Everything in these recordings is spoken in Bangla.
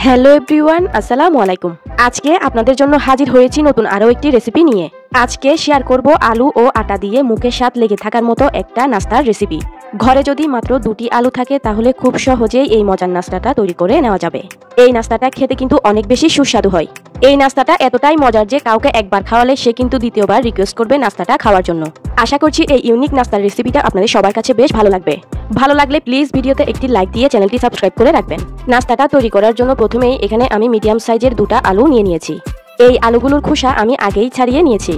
হ্যালো এভরিওয়ান, আসসালামু আলাইকুম। আজকে আপনাদের জন্য হাজির হয়েছি নতুন আরও একটি রেসিপি নিয়ে। আজকে শেয়ার করব আলু ও আটা দিয়ে মুখে স্বাদ লেগে থাকার মতো একটা নাস্তার রেসিপি। ঘরে যদি মাত্র 2টি আলু থাকে তাহলে খুব সহজেই এই মজার নাস্তাটা তৈরি করে নেওয়া যাবে। এই নাস্তাটা খেতে কিন্তু অনেক বেশি সুস্বাদু হয়। এই নাস্তাটা এতটাই মজার যে কাউকে একবার খাওয়ালে সে কিন্তু দ্বিতীয়বার রিকোয়েস্ট করবে নাস্তাটা খাওয়ার জন্য। আশা করছি এই ইউনিক নাস্তার রেসিপিটা আপনাদের সবার কাছে বেশ ভালো লাগবে। ভালো লাগলে প্লিজ ভিডিওতে একটি লাইক দিয়ে চ্যানেলটি সাবস্ক্রাইব করে রাখবেন। নাস্তাটা তৈরি করার জন্য প্রথমেই এখানে আমি মিডিয়াম সাইজের 2টা আলু নিয়ে নিয়েছি। এই আলুগুলোর খোসা আমি আগেই ছাড়িয়ে নিয়েছি।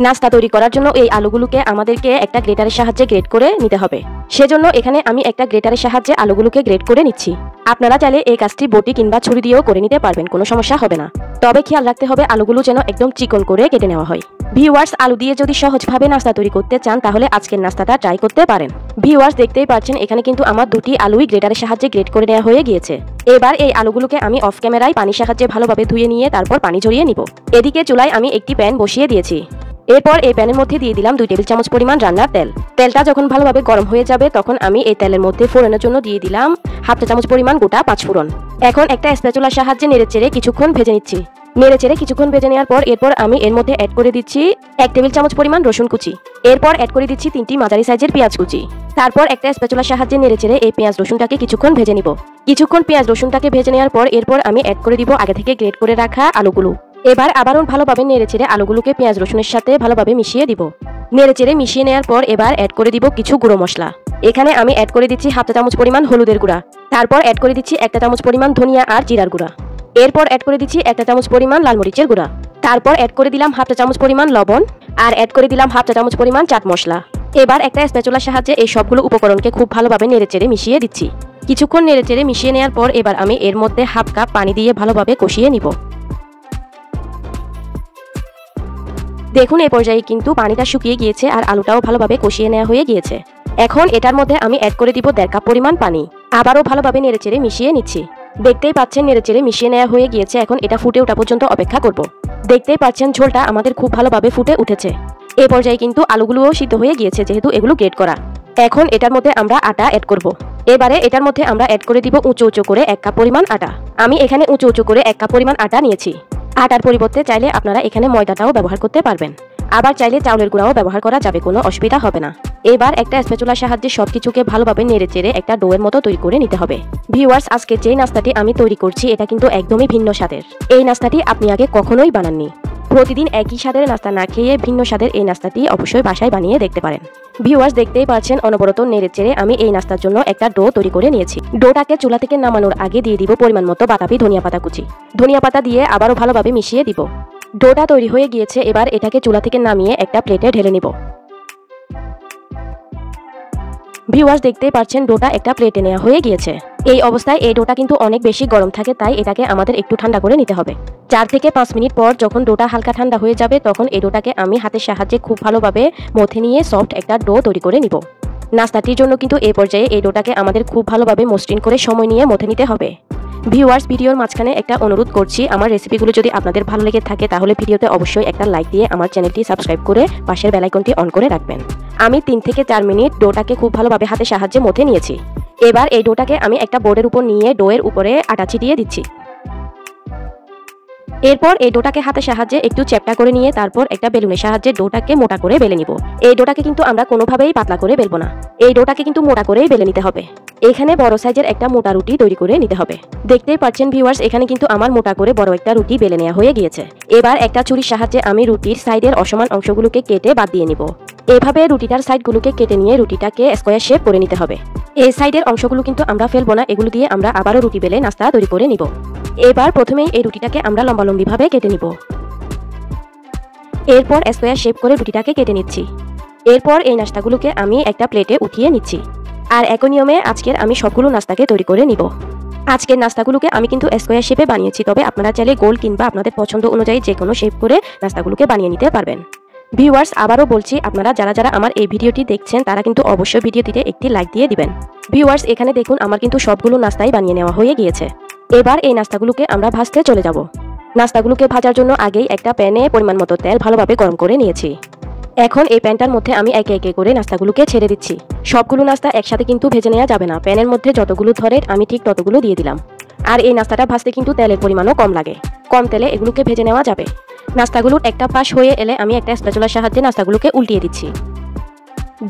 নাস্তা তৈরি করার জন্য এই আলুগুলোকে আমাদেরকে একটা গ্রেটারের সাহায্যে গ্রেট করে নিতে হবে। সেজন্য এখানে আমি একটা গ্রেটারের সাহায্যে আলুগুলোকে গ্রেট করে নিচ্ছি। আপনারা চাইলে এই কাজটি বটি কিংবা ছুরি দিয়েও করে নিতে পারবেন, কোনো সমস্যা হবে না। তবে খেয়াল রাখতে হবে আলুগুলো যেন একদম চিকন করে কেটে নেওয়া হয়। ভিউয়ার্স, আলু দিয়ে যদি সহজভাবে নাস্তা তৈরি করতে চান তাহলে আজকের নাস্তাটা ট্রাই করতে পারেন। ভিউয়ার্স, দেখতেই পাচ্ছেন এখানে কিন্তু আমার 2টি আলুই গ্রেটারের সাহায্যে গ্রেট করে নেওয়া হয়ে গিয়েছে। এবার এই আলুগুলোকে আমি অফ ক্যামেরায় পানির সাহায্যে ভালোভাবে ধুয়ে নিয়ে তারপর পানি ঝরিয়ে নিব। এদিকে চুলায় আমি একটি প্যান বসিয়ে দিয়েছি। এরপর এই প্যানের মধ্যে দিয়ে দিলাম 2 টেবিল চামচ পরিমাণ রান্নার তেল। তেলটা যখন ভালোভাবে গরম হয়ে যাবে তখন আমি এই তেলের মধ্যে ফোড়নের জন্য দিয়ে দিলাম 1/2 চামচ পরিমাণ গোটা 5 ফোড়ন। এখন একটা স্প্যাচুলার সাহায্যে নেড়েচেড়ে কিছুক্ষণ ভেজে নিচ্ছি। নেড়েচেড়ে কিছুক্ষণ ভেজে নেওয়ার পর এরপর আমি এর মধ্যে অ্যাড করে দিচ্ছি 1 টেবিল চামচ পরিমাণ রসুন কুচি। এরপর অ্যাড করে দিচ্ছি 3টি মাঝারি সাইজের পেঁয়াজ কুচি। তারপর একটা স্প্যাচুলার সাহায্যে নেড়েচেড়ে এই পেঁয়াজ রসুনটাকে কিছুক্ষণ ভেজে নিব। কিছুক্ষণ পেঁয়াজ রসুনটাকে ভেজে নেওয়ার পর এরপর আমি অ্যাড করে দিব আগে থেকে গ্রেট করে রাখা আলুগুলো। এবার আবারও ভালোভাবে নেড়েচেড়ে আলুগুলোকে পেঁয়াজ রসুনের সাথে ভালোভাবে মিশিয়ে দিব। নেড়েচেড়ে মিশিয়ে নেওয়ার পর এবার অ্যাড করে দিব কিছু গুঁড়ো মশলা। এখানে আমি অ্যাড করে দিচ্ছি 1/2 চামচ পরিমাণ হলুদের গুঁড়া। তারপর অ্যাড করে দিচ্ছি 1 চামচ পরিমাণ ধনিয়া আর জিরার গুঁড়া। এরপর অ্যাড করে দিচ্ছি 1 চামচ পরিমাণ লাল মরিচের গুঁড়া। তারপর অ্যাড করে দিলাম 1/2 চামচ পরিমাণ লবণ আর অ্যাড করে দিলাম 1/2 চামচ পরিমাণ চাট মশলা। এবার একটা স্প্যাচুলার সাহায্যে এই সবগুলো উপকরণকে খুব ভালোভাবে নেড়েচেড়ে মিশিয়ে দিচ্ছি। কিছুক্ষণ নেড়েচেড়ে মিশিয়ে নেওয়ার পর এবার আমি এর মধ্যে 1/2 কাপ পানি দিয়ে ভালোভাবে কষিয়ে নিব। দেখুন এই পর্যায়ে কিন্তু পানিটা শুকিয়ে গিয়েছে আর আলুটাও ভালোভাবে কষিয়ে নেওয়া হয়ে গিয়েছে। এখন এটার মধ্যে আমি অ্যাড করে দিব 1/2 কাপ পরিমাণ পানি। আবারও ভালোভাবে নেড়েচেড়ে মিশিয়ে নিচ্ছি। দেখতেই পাচ্ছেন নেড়েচেড়ে মিশিয়ে নেওয়া হয়ে গিয়েছে। এখন এটা ফুটে ওঠা পর্যন্ত অপেক্ষা করব। দেখতেই পাচ্ছেন ঝোলটা আমাদের খুব ভালোভাবে ফুটে উঠেছে। এই পর্যায়ে কিন্তু আলুগুলোও সিদ্ধ হয়ে গিয়েছে যেহেতু এগুলো গ্রেট করা। এখন এটার মধ্যে আমরা আটা অ্যাড করব। এবারে এটার মধ্যে আমরা অ্যাড করে দিব উঁচু উঁচু করে 1 কাপ পরিমাণ আটা। আমি এখানে উঁচু উঁচু করে 1 কাপ পরিমাণ আটা নিয়েছি। আটার পরিবর্তে চাইলে আপনারা এখানে ময়দাটাও ব্যবহার করতে পারবেন। আবার চাইলে চাউলের গুঁড়াও ব্যবহার করা যাবে, কোনো অসুবিধা হবে না। এবার একটা স্প্যাচুলার সাহায্যে সবকিছুকে ভালোভাবে নেড়েচেড়ে একটা ডোয়ের মতো তৈরি করে নিতে হবে। ভিউয়ার্স, আজকে যে নাস্তাটি আমি তৈরি করছি এটা কিন্তু একদমই ভিন্ন স্বাদের। এই নাস্তাটি আপনি আগে কখনোই বানাননি। প্রতিদিন একই স্বাদের নাস্তা না খেয়ে ভিন্ন স্বাদের এই নাস্তাটি অবশ্যই বাসায় বানিয়ে দেখতে পারেন। ভিউয়ার্স, দেখতেই পাচ্ছেন অনবরত নেড়েচেড়ে আমি এই নাস্তার জন্য একটা ডো তৈরি করে নিয়েছি। ডোটাকে চুলা থেকে নামানোর আগে দিয়ে দিব পরিমাণ মতো বাতাবি ধনিয়া পাতা কুচি। ধনিয়া পাতা দিয়ে আবারও ভালোভাবে মিশিয়ে দিব। ডোটা তৈরি হয়ে গিয়েছে। এবার এটাকে চুলা থেকে নামিয়ে একটা প্লেটে ঢেলে নিব। ভিউয়ার্স, দেখতেই পাচ্ছেন ডোটা একটা প্লেটে নেওয়া হয়ে গিয়েছে। এই অবস্থায় এই ডোটা কিন্তু অনেক বেশি গরম থাকে, তাই এটাকে আমাদের একটু ঠান্ডা করে নিতে হবে। 4 থেকে 5 মিনিট পর যখন ডোটা হালকা ঠান্ডা হয়ে যাবে তখন এই ডোটাকে আমি হাতের সাহায্যে খুব ভালোভাবে মথে নিয়ে সফট একটা ডো তৈরি করে নিব। নাস্তাটির জন্য কিন্তু এই পর্যায়ে এই ডোটাকে আমাদের খুব ভালোভাবে মসৃণ করে সময় নিয়ে মথে নিতে হবে। ভিউয়ার্স, ভিডিওর মাঝখানে একটা অনুরোধ করছি, আমার রেসিপিগুলো যদি আপনাদের ভালো লেগে থাকে তাহলে ভিডিওতে অবশ্যই একটা লাইক দিয়ে আমার চ্যানেলটি সাবস্ক্রাইব করে পাশের বেল আইকনটি অন করে রাখবেন। আমি 3 থেকে 4 মিনিট ডোটাকে খুব ভালোভাবে হাতের সাহায্যে মথে নিয়েছি। এবার এই ডোটাকে আমি একটা বোর্ডের উপর নিয়ে ডোয়ের উপরে আটা ছিটিয়ে দিচ্ছি। এরপর এই ডোটাকে হাতের সাহায্যে একটু চ্যাপ্টা করে নিয়ে তারপর একটা বেলুনের সাহায্যে ডোটাকে মোটা করে বেলে নিব। এই ডোটাকে কিন্তু আমরা কোনোভাবেই পাতলা করে বেলবো না। এই ডোটাকে কিন্তু মোটা করেই বেলে নিতে হবে। এখানে বড় সাইজের একটা মোটা রুটি তৈরি করে নিতে হবে। দেখতেই পাচ্ছেন ভিউয়ার্স, এখানে কিন্তু আমার মোটা করে বড় একটা রুটি বেলে নেওয়া হয়ে গিয়েছে। এবার একটা ছুরির সাহায্যে আমি রুটির সাইডের অসমান অংশগুলোকে কেটে বাদ দিয়ে নিব। এভাবে রুটিটার সাইডগুলোকে কেটে নিয়ে রুটিটাকে স্কোয়ার শেপ করে নিতে হবে। এই সাইডের অংশগুলো কিন্তু আমরা ফেলবো না, এগুলো দিয়ে আমরা আবারও রুটি বেলে নাস্তা তৈরি করে নিব। এবার প্রথমেই এই রুটিটাকে আমরা লম্বালম্বিভাবে কেটে নিব। এরপর স্কোয়ার শেপ করে রুটিটাকে কেটে নিচ্ছি। এরপর এই নাস্তাগুলোকে আমি একটা প্লেটে উঠিয়ে নিচ্ছি। আর একই নিয়মে আজকের আমি সবগুলো নাস্তাকে তৈরি করে নিব। আজকের নাস্তাগুলোকে আমি কিন্তু স্কোয়ার শেপে বানিয়েছি, তবে আপনারা চাইলে গোল কিংবা আপনাদের পছন্দ অনুযায়ী যে কোনো শেপ করে নাস্তাগুলোকে বানিয়ে নিতে পারবেন। ভিউয়ার্স, আবারও বলছি, আপনারা যারা যারা আমার এই ভিডিওটি দেখছেন তারা কিন্তু অবশ্যই ভিডিওটিতে একটি লাইক দিয়ে দিবেন। ভিউয়ার্স, এখানে দেখুন আমার কিন্তু সবগুলো নাস্তাই বানিয়ে নেওয়া হয়ে গিয়েছে। এবার এই নাস্তাগুলোকে আমরা ভাজতে চলে যাব। নাস্তাগুলোকে ভাজার জন্য আগেই একটা প্যানে পরিমাণ মতো তেল ভালোভাবে গরম করে নিয়েছি। এখন এই প্যানটার মধ্যে আমি একে একে করে নাস্তাগুলোকে ছেড়ে দিচ্ছি। সবগুলো নাস্তা একসাথে কিন্তু ভেজে নেওয়া যাবে না, প্যানের মধ্যে যতগুলো ধরে আমি ঠিক ততগুলো দিয়ে দিলাম। আর এই নাস্তাটা ভাজতে কিন্তু তেলের পরিমাণও কম লাগে, কম তেলে এগুলোকে ভেজে নেওয়া যাবে। নাস্তাগুলোর একটা পাশ হয়ে এলে আমি একটা স্প্যাচুলার সাহায্যে নাস্তাগুলোকে উল্টিয়ে দিচ্ছি।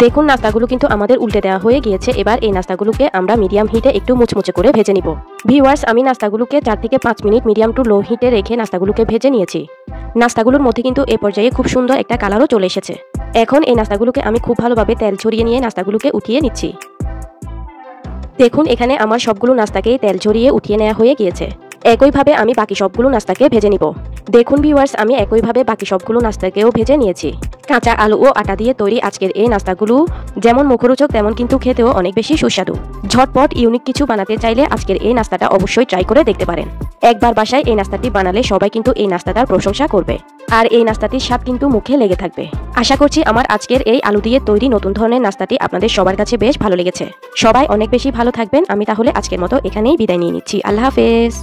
দেখুন নাস্তাগুলো কিন্তু আমাদের উল্টে দেওয়া হয়ে গিয়েছে। এবার এই নাস্তাগুলোকে আমরা মিডিয়াম হিটে একটু মুচমুচে করে ভেজে নিব। ভিউয়ার্স, আমি নাস্তাগুলোকে 4 থেকে 5 মিনিট মিডিয়াম টু লো হিটে রেখে নাস্তাগুলোকে ভেজে নিয়েছি। নাস্তাগুলোর মধ্যে কিন্তু এ পর্যায়ে খুব সুন্দর একটা কালারও চলে এসেছে। এখন এই নাস্তাগুলোকে আমি খুব ভালোভাবে তেল ছড়িয়ে নিয়ে নাস্তাগুলোকে উঠিয়ে নিচ্ছি। দেখুন এখানে আমার সবগুলো নাস্তাকেই তেল ছড়িয়ে উঠিয়ে নেওয়া হয়ে গিয়েছে। একইভাবে আমি বাকি সবগুলো নাস্তাকে ভেজে নিব। দেখুন ভিউয়ার্স, আমি একইভাবে বাকি সবগুলো নাস্তাকেও ভেজে নিয়েছি। কাঁচা আলু ও আটা দিয়ে তৈরি আজকের এই নাস্তাগুলো যেমন মুখরোচক তেমন কিন্তু খেতেও অনেক বেশি সুস্বাদু। ঝটপট ইউনিক কিছু বানাতে চাইলে আজকের এই নাস্তাটা অবশ্যই ট্রাই করে দেখতে পারেন। একবার বাসায় এই নাস্তাটি বানালে সবাই কিন্তু এই নাস্তাটার প্রশংসা করবে, আর এই নাস্তাটির স্বাদ কিন্তু মুখে লেগে থাকবে। আশা করছি আমার আজকের এই আলু দিয়ে তৈরি নতুন ধরনের নাস্তাটি আপনাদের সবার কাছে বেশ ভালো লেগেছে। সবাই অনেক বেশি ভালো থাকবেন। আমি তাহলে আজকের মতো এখানেই বিদায় নিয়ে নিচ্ছি। আল্লাহ হাফেজ।